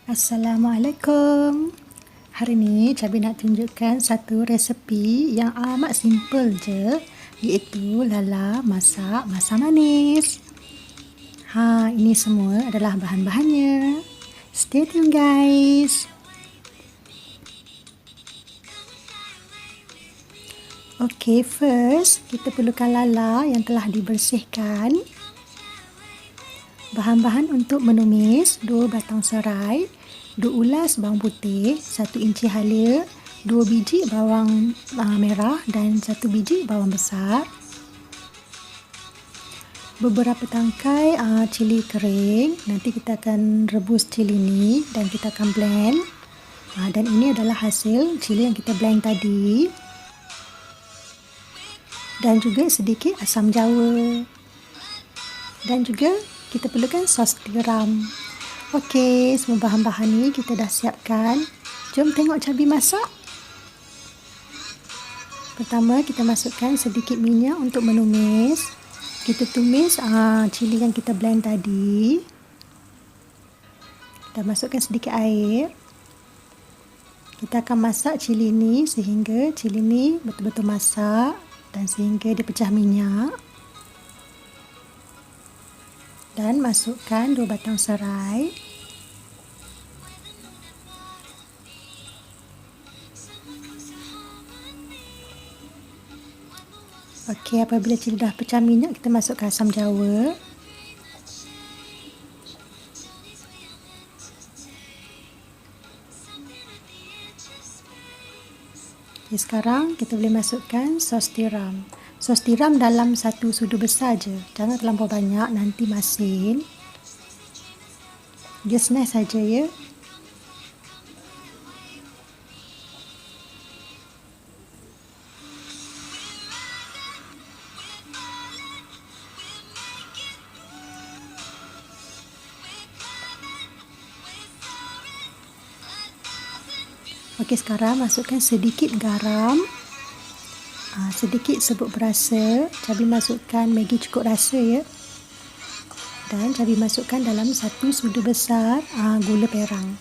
Assalamualaikum. Hari ni Cabi nak tunjukkan satu resepi yang amat simple je, iaitu lala masak masam manis. Ini semua adalah bahan-bahannya. Stay tune guys. Okay, first kita perlukan lala yang telah dibersihkan. Bahan-bahan untuk menumis, 2 batang serai, 2 ulas bawang putih, 1 inci halia, 2 biji bawang merah dan 1 biji bawang besar. Beberapa tangkai cili kering. Nanti kita akan rebus cili ni dan kita akan blend. Dan ini adalah hasil cili yang kita blend tadi. Dan juga sedikit asam jawa. Dan juga kita perlukan sos tiram. Okey, semua bahan-bahan ni kita dah siapkan. Jom tengok Cabi masak. Pertama, kita masukkan sedikit minyak untuk menumis. Kita tumis cili yang kita blend tadi. Kita masukkan sedikit air. Kita akan masak cili ni sehingga cili ni betul-betul masak dan sehingga dia pecah minyak. Dan masukkan 2 batang serai. Okey, apabila cili dah pecah minyak, kita masukkan asam jawa. Okay, sekarang kita boleh masukkan sos tiram. Sos tiram dalam 1 sudu besar je. Jangan terlampau banyak, nanti masin. Just nice saja ya. Okey, sekarang masukkan sedikit garam. Sedikit serbuk berasa. Cabi masukkan Maggi cukup rasa ya. Dan Cabi masukkan dalam 1 sudu besar gula perang.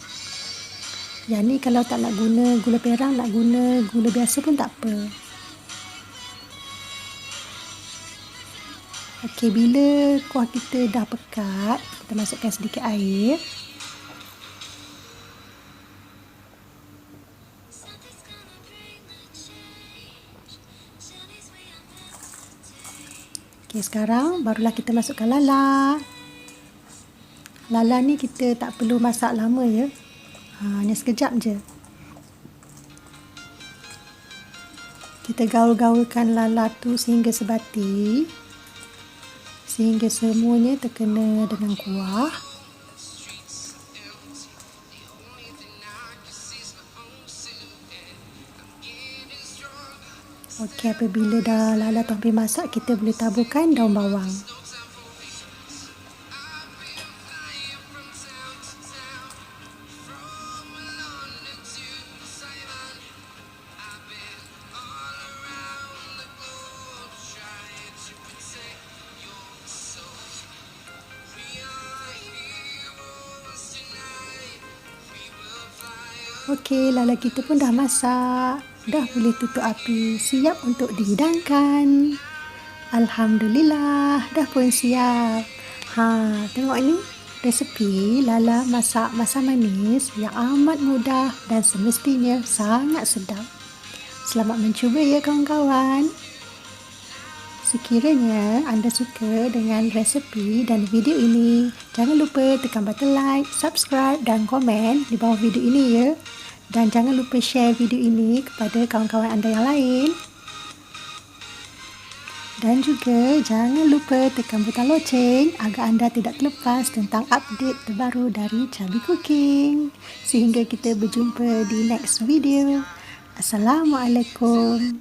Yang ni kalau tak nak guna gula perang, nak guna gula biasa pun tak apa. Okey, bila kuah kita dah pekat, kita masukkan sedikit air. Okay, sekarang barulah kita masukkan lala. Lala ni kita tak perlu masak lama ya. Hanya sekejap je. Kita gaul-gaulkan lala tu sehingga sebati. Sehingga semuanya terkena dengan kuah. Okey, apabila dah lala tu hampir masak, kita boleh taburkan daun bawang. Okey, lala kita pun dah masak. Dah boleh tutup api, siap untuk dihidangkan. Alhamdulillah, dah pun siap. Tengok ni, resepi lala masak masam manis yang amat mudah dan semestinya sangat sedap. Selamat mencuba ya kawan-kawan. Sekiranya anda suka dengan resepi dan video ini, jangan lupa tekan button like, subscribe dan komen di bawah video ini ya. Dan jangan lupa share video ini kepada kawan-kawan anda yang lain. Dan juga jangan lupa tekan butang loceng agar anda tidak terlepas tentang update terbaru dari Cabi Cooking. Sehingga kita berjumpa di next video. Assalamualaikum.